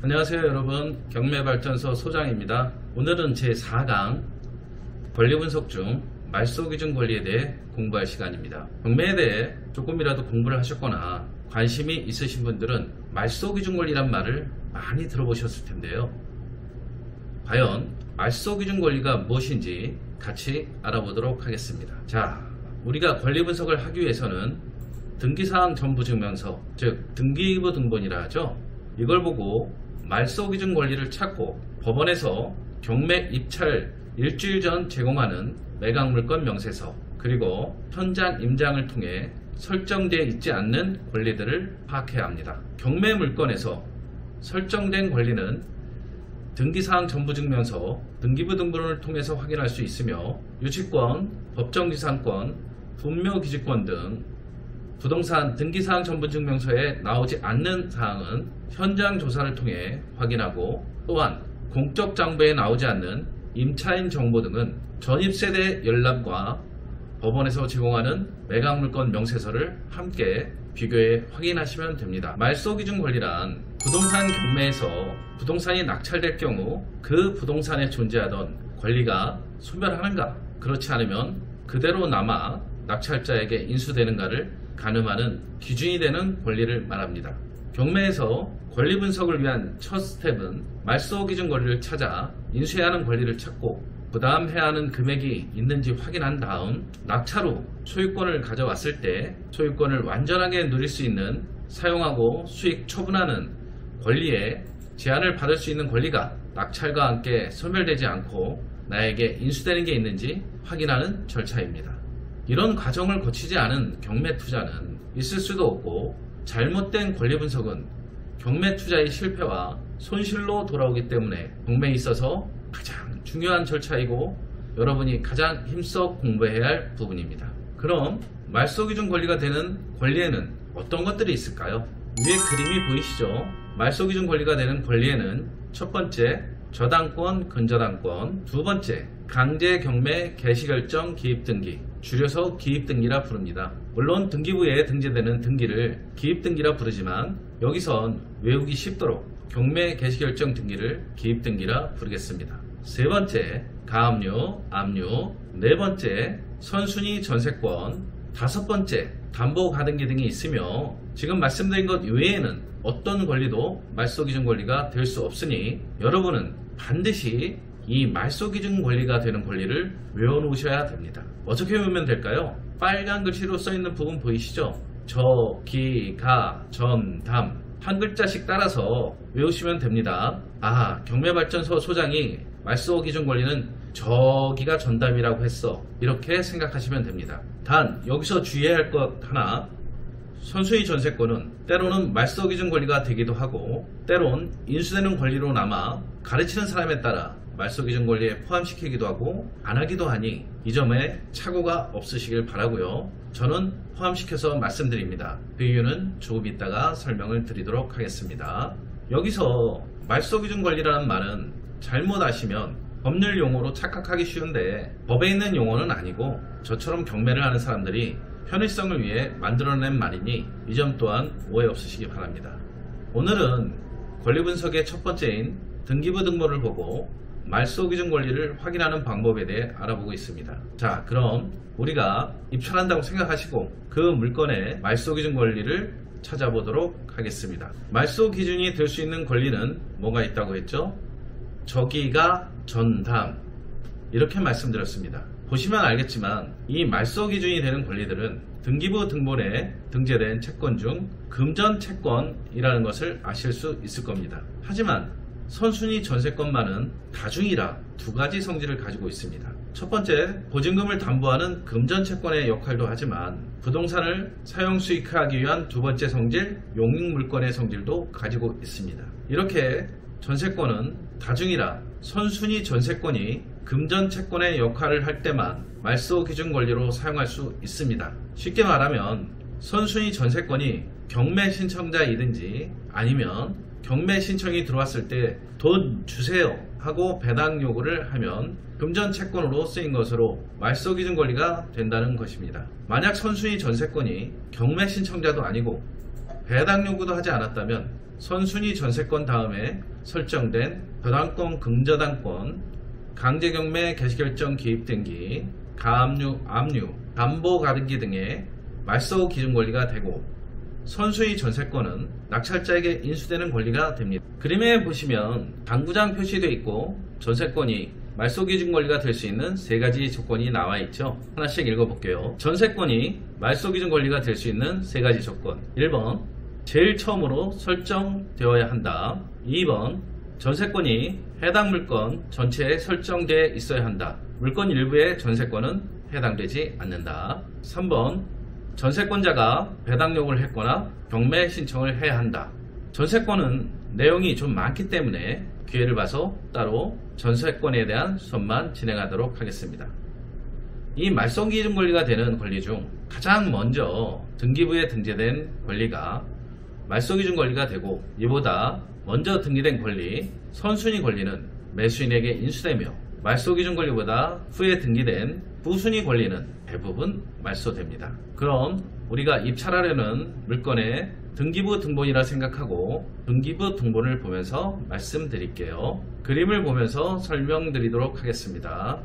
안녕하세요 여러분, 경매발전소 소장입니다. 오늘은 제4강 권리분석 중 말소기준 권리에 대해 공부할 시간입니다. 경매에 대해 조금이라도 공부를 하셨거나 관심이 있으신 분들은 말소기준 권리란 말을 많이 들어보셨을 텐데요. 과연 말소기준 권리가 무엇인지 같이 알아보도록 하겠습니다. 자, 우리가 권리분석을 하기 위해서는 등기사항 전부증명서, 즉 등기부 등본이라 하죠. 이걸 보고 말소기준 권리를 찾고 법원에서 경매 입찰 일주일 전 제공하는 매각물건 명세서, 그리고 현장 임장을 통해 설정되어 있지 않는 권리들을 파악해야 합니다. 경매 물건에서 설정된 권리는 등기사항 전부증명서, 등기부 등본을 통해서 확인할 수 있으며, 유치권, 법정지상권, 분묘기지권 등 부동산 등기사항 전부증명서에 나오지 않는 사항은 현장 조사를 통해 확인하고, 또한 공적 장부에 나오지 않는 임차인 정보 등은 전입세대 열람과 법원에서 제공하는 매각물건 명세서를 함께 비교해 확인하시면 됩니다. 말소기준 권리란 부동산 경매에서 부동산이 낙찰될 경우 그 부동산에 존재하던 권리가 소멸하는가, 그렇지 않으면 그대로 남아 낙찰자에게 인수되는가를 가늠하는 기준이 되는 권리를 말합니다. 경매에서 권리 분석을 위한 첫 스텝은 말소기준 권리를 찾아 인수해야 하는 권리를 찾고, 부담해야 하는 금액이 있는지 확인한 다음 낙찰 후 소유권을 가져왔을 때 소유권을 완전하게 누릴 수 있는 사용하고 수익 처분하는 권리에 제한을 받을 수 있는 권리가 낙찰과 함께 소멸되지 않고 나에게 인수되는 게 있는지 확인하는 절차입니다. 이런 과정을 거치지 않은 경매 투자는 있을 수도 없고, 잘못된 권리 분석은 경매 투자의 실패와 손실로 돌아오기 때문에 경매에 있어서 가장 중요한 절차이고 여러분이 가장 힘써 공부해야 할 부분입니다. 그럼 말소기준 권리가 되는 권리에는 어떤 것들이 있을까요? 위에 그림이 보이시죠? 말소기준 권리가 되는 권리에는 첫 번째, 저당권, 근저당권, 두 번째, 강제경매 개시결정 기입등기, 줄여서 기입등기라 부릅니다. 물론 등기부에 등재되는 등기를 기입등기라 부르지만 여기선 외우기 쉽도록 경매 개시결정 등기를 기입등기라 부르겠습니다. 세 번째, 가압류, 압류, 네 번째, 선순위 전세권, 다섯 번째, 담보가등기 등이 있으며, 지금 말씀드린 것 외에는 어떤 권리도 말소기준 권리가 될 수 없으니 여러분은 반드시 이 말소기준 권리가 되는 권리를 외워놓으셔야 됩니다. 어떻게 외우면 될까요? 빨간 글씨로 써있는 부분 보이시죠? 저, 기, 가, 전, 담, 한 글자씩 따라서 외우시면 됩니다. 아, 경매발전소 소장이 말소기준 권리는 저기가 전담이라고 했어, 이렇게 생각하시면 됩니다. 단 여기서 주의해야 할 것 하나, 선순위 전세권은 때로는 말소기준 권리가 되기도 하고 때론 인수되는 권리로 남아 가르치는 사람에 따라 말소기준 권리에 포함시키기도 하고 안 하기도 하니 이 점에 착오가 없으시길 바라고요. 저는 포함시켜서 말씀드립니다. 그 이유는 조금 이따가 설명을 드리도록 하겠습니다. 여기서 말소기준 권리라는 말은 잘못 아시면 법률 용어로 착각하기 쉬운데 법에 있는 용어는 아니고 저처럼 경매를 하는 사람들이 편의성을 위해 만들어낸 말이니 이 점 또한 오해 없으시기 바랍니다. 오늘은 권리분석의 첫 번째인 등기부 등본을 보고 말소기준 권리를 확인하는 방법에 대해 알아보고 있습니다. 자, 그럼 우리가 입찰한다고 생각하시고 그 물건의 말소기준 권리를 찾아보도록 하겠습니다. 말소기준이 될 수 있는 권리는 뭐가 있다고 했죠? 저기가, 전담, 이렇게 말씀드렸습니다. 보시면 알겠지만 이 말소기준이 되는 권리들은 등기부 등본에 등재된 채권 중 금전채권이라는 것을 아실 수 있을 겁니다. 하지만 선순위 전세권만은 다중이라 두 가지 성질을 가지고 있습니다. 첫 번째, 보증금을 담보하는 금전채권의 역할도 하지만 부동산을 사용 수익화하기 위한 두 번째 성질, 용익물권의 성질도 가지고 있습니다. 이렇게 전세권은 다중이라 선순위 전세권이 금전채권의 역할을 할 때만 말소기준 권리로 사용할 수 있습니다. 쉽게 말하면 선순위 전세권이 경매 신청자이든지 아니면 경매 신청이 들어왔을 때 돈 주세요 하고 배당 요구를 하면 금전채권으로 쓰인 것으로 말소기준 권리가 된다는 것입니다. 만약 선순위 전세권이 경매 신청자도 아니고 배당 요구도 하지 않았다면 선순위 전세권 다음에 설정된 저당권, 금저당권, 강제경매 개시결정 기입등기, 가압류, 압류, 담보가등기 등의 말소 기준 권리가 되고 선순위 전세권은 낙찰자에게 인수되는 권리가 됩니다. 그림에 보시면 당구장 표시되어 있고 전세권이 말소 기준 권리가 될 수 있는 세 가지 조건이 나와 있죠. 하나씩 읽어볼게요. 전세권이 말소 기준 권리가 될 수 있는 세 가지 조건. 1번, 제일 처음으로 설정되어야 한다. 2번, 전세권이 해당 물건 전체에 설정되어 있어야 한다. 물건 일부의 전세권은 해당되지 않는다. 3번, 전세권자가 배당 요구를 했거나 경매 신청을 해야 한다. 전세권은 내용이 좀 많기 때문에 기회를 봐서 따로 전세권에 대한 수업만 진행하도록 하겠습니다. 이 말소 기준 권리가 되는 권리 중 가장 먼저 등기부에 등재된 권리가 말소 기준 권리가 되고, 이보다 먼저 등기된 권리, 선순위 권리는 매수인에게 인수되며 말소 기준 권리보다 후에 등기된 후순위 권리는 대부분 말소됩니다. 그럼 우리가 입찰하려는 물건의 등기부 등본이라 생각하고 등기부 등본을 보면서 말씀드릴게요. 그림을 보면서 설명드리도록 하겠습니다.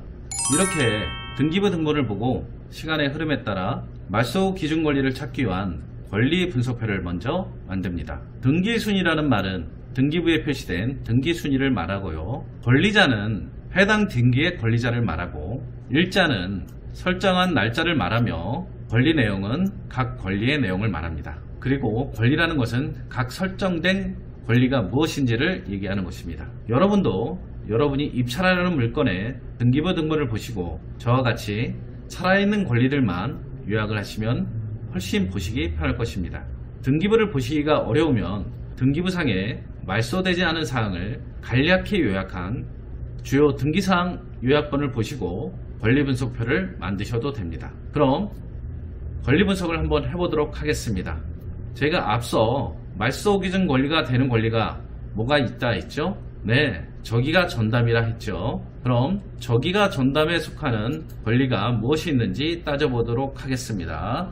이렇게 등기부 등본을 보고 시간의 흐름에 따라 말소 기준 권리를 찾기 위한 권리 분석표를 먼저 만듭니다. 등기순위라는 말은 등기부에 표시된 등기순위를 말하고요. 권리자는 해당 등기의 권리자를 말하고, 일자는 설정한 날짜를 말하며 권리 내용은 각 권리의 내용을 말합니다. 그리고 권리라는 것은 각 설정된 권리가 무엇인지를 얘기하는 것입니다. 여러분도 여러분이 입찰하려는 물건의 등기부 등본을 보시고 저와 같이 살아있는 권리들만 요약을 하시면 훨씬 보시기 편할 것입니다. 등기부를 보시기가 어려우면 등기부상에 말소되지 않은 사항을 간략히 요약한 주요 등기사항 요약본을 보시고 권리분석표를 만드셔도 됩니다. 그럼 권리분석을 한번 해보도록 하겠습니다. 제가 앞서 말소 기준 권리가 되는 권리가 뭐가 있다 했죠? 네, 저기가 전담이라 했죠. 그럼 저기가 전담에 속하는 권리가 무엇이 있는지 따져보도록 하겠습니다.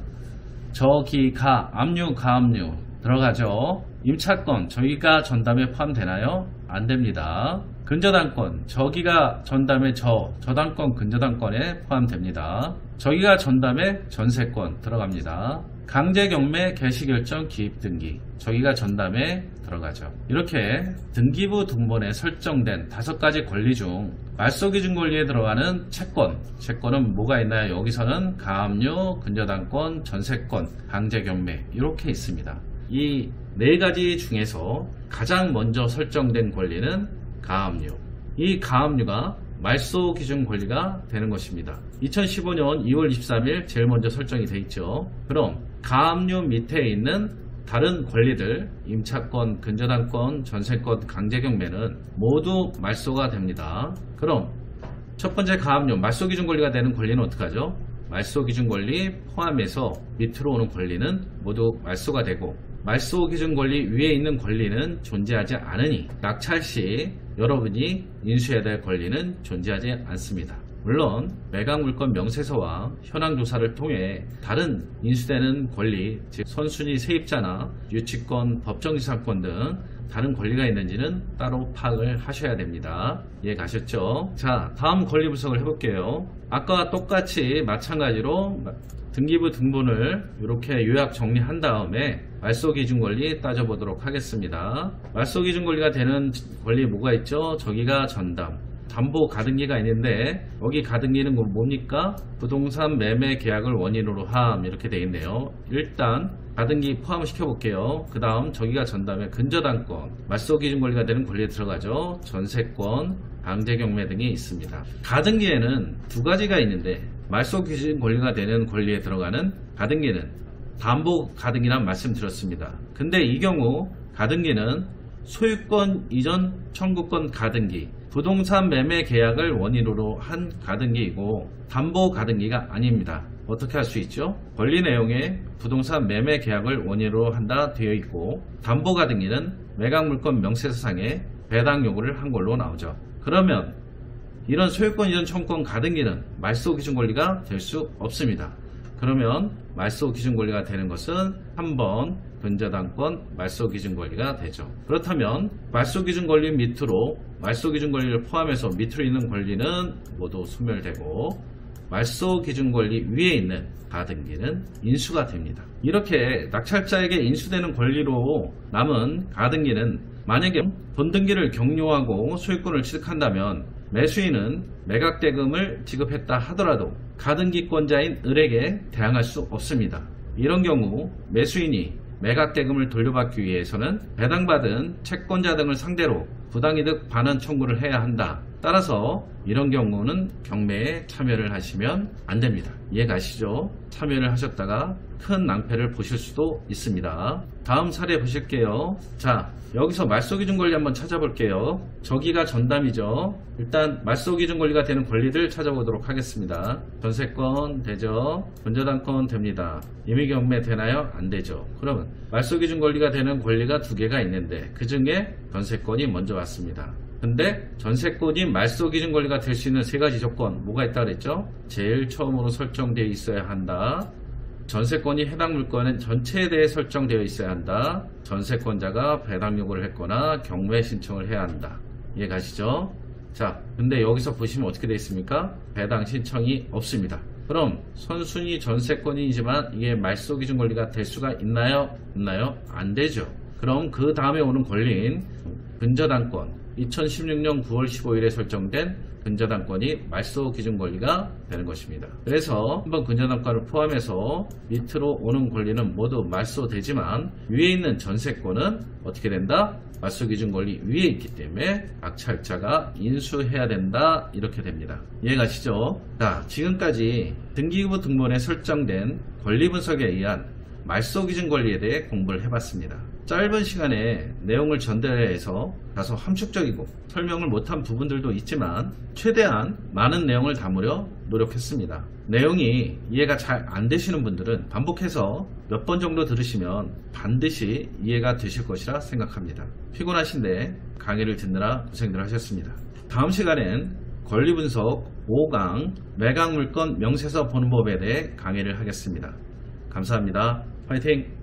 저기가, 압류, 가압류 들어가죠. 임차권, 저기가 전담에 포함되나요? 안됩니다. 근저당권, 저기가 전담에 저당권, 근저당권에 포함됩니다. 저기가 전담에 전세권 들어갑니다. 강제경매 개시결정 기입등기, 저기가 전담에 들어가죠. 이렇게 등기부 등본에 설정된 5가지 권리 중 말소기준 권리에 들어가는 채권은 뭐가 있나요? 여기서는 가압류, 근저당권, 전세권, 강제경매 이렇게 있습니다. 이 4가지 중에서 가장 먼저 설정된 권리는 가압류. 이 가압류가 말소 기준 권리가 되는 것입니다. 2015년 2월 23일 제일 먼저 설정이 되어 있죠. 그럼 가압류 밑에 있는 다른 권리들, 임차권, 근저당권, 전세권, 강제경매는 모두 말소가 됩니다. 그럼 첫 번째 가압류, 말소 기준 권리가 되는 권리는 어떡하죠? 말소 기준 권리 포함해서 밑으로 오는 권리는 모두 말소가 되고, 말소 기준 권리 위에 있는 권리는 존재하지 않으니 낙찰 시 여러분이 인수해야 될 권리는 존재하지 않습니다. 물론 매각 물건 명세서와 현황 조사를 통해 다른 인수되는 권리, 즉 선순위 세입자나 유치권, 법정지상권 등 다른 권리가 있는지는 따로 파악을 하셔야 됩니다. 이해 가셨죠? 자, 다음 권리 분석을 해볼게요. 아까와 똑같이 마찬가지로 등기부 등본을 이렇게 요약 정리한 다음에 말소 기준 권리 따져보도록 하겠습니다. 말소 기준 권리가 되는 권리 뭐가 있죠? 저기가 전담, 담보 가등기가 있는데 여기 가등기는 뭡니까? 부동산 매매 계약을 원인으로 함 이렇게 되어 있네요. 일단 가등기 포함시켜 볼게요. 그 다음 저기가 전담의 근저당권, 말소 기준 권리가 되는 권리에 들어가죠. 전세권, 강제경매 등이 있습니다. 가등기에는 2가지가 있는데 말소 기준 권리가 되는 권리에 들어가는 가등기는 담보 가등기란 말씀드렸습니다. 근데 이 경우 가등기는 소유권 이전 청구권 가등기, 부동산 매매 계약을 원인으로 한 가등기이고 담보 가등기가 아닙니다. 어떻게 할 수 있죠? 권리 내용에 부동산 매매 계약을 원인으로 한다 되어 있고, 담보 가등기는 매각 물건 명세서상에 배당 요구를 한 걸로 나오죠. 그러면 이런 소유권 이전 청구권 가등기는 말소 기준 권리가 될 수 없습니다. 그러면 말소 기준 권리가 되는 것은 3번 근저당권 말소 기준 권리가 되죠. 그렇다면 말소 기준 권리 밑으로 말소 기준 권리를 포함해서 밑으로 있는 권리는 모두 소멸되고 말소 기준 권리 위에 있는 가등기는 인수가 됩니다. 이렇게 낙찰자에게 인수되는 권리로 남은 가등기는 만약에 본등기를 격려하고 소유권을 취득한다면 매수인은 매각대금을 지급했다 하더라도 가등기권자인 을에게 대항할 수 없습니다. 이런 경우 매수인이 매각대금을 돌려받기 위해서는 배당받은 채권자 등을 상대로 부당이득 반환 청구를 해야 한다. 따라서 이런 경우는 경매에 참여를 하시면 안됩니다. 이해가시죠? 참여를 하셨다가 큰 낭패를 보실 수도 있습니다. 다음 사례 보실게요. 자, 여기서 말소기준 권리 한번 찾아볼게요. 저기가 전담이죠. 일단 말소기준 권리가 되는 권리들 찾아보도록 하겠습니다. 전세권 되죠? 근저당권 됩니다. 임의경매 되나요? 안 되죠. 그러면 말소기준 권리가 되는 권리가 두 개가 있는데 그 중에 전세권이 먼저 왔습니다. 근데 전세권이 말소기준 권리가 될 수 있는 세 가지 조건 뭐가 있다 그랬죠? 제일 처음으로 설정되어 있어야 한다. 전세권이 해당 물건 전체에 대해 설정되어 있어야 한다. 전세권자가 배당 요구를 했거나 경매 신청을 해야 한다. 이해 가시죠? 자, 근데 여기서 보시면 어떻게 되어 있습니까? 배당 신청이 없습니다. 그럼 선순위 전세권이지만 이게 말소기준 권리가 될 수가 있나요? 없나요? 안 되죠. 그럼 그 다음에 오는 권리인 근저당권 2016년 9월 15일에 설정된 근저당권이 말소기준 권리가 되는 것입니다. 그래서 한번 근저당권을 포함해서 밑으로 오는 권리는 모두 말소되지만 위에 있는 전세권은 어떻게 된다? 말소기준 권리 위에 있기 때문에 낙찰자가 인수해야 된다. 이렇게 됩니다. 이해가시죠? 자, 지금까지 등기부 등본에 설정된 권리 분석에 의한 말소기준 권리에 대해 공부를 해봤습니다. 짧은 시간에 내용을 전달해서 다소 함축적이고 설명을 못한 부분들도 있지만 최대한 많은 내용을 담으려 노력했습니다. 내용이 이해가 잘 안 되시는 분들은 반복해서 몇 번 정도 들으시면 반드시 이해가 되실 것이라 생각합니다. 피곤하신데 강의를 듣느라 고생들 하셨습니다. 다음 시간엔 권리분석 5강 매각물건 명세서 보는 법에 대해 강의를 하겠습니다. 감사합니다. 화이팅!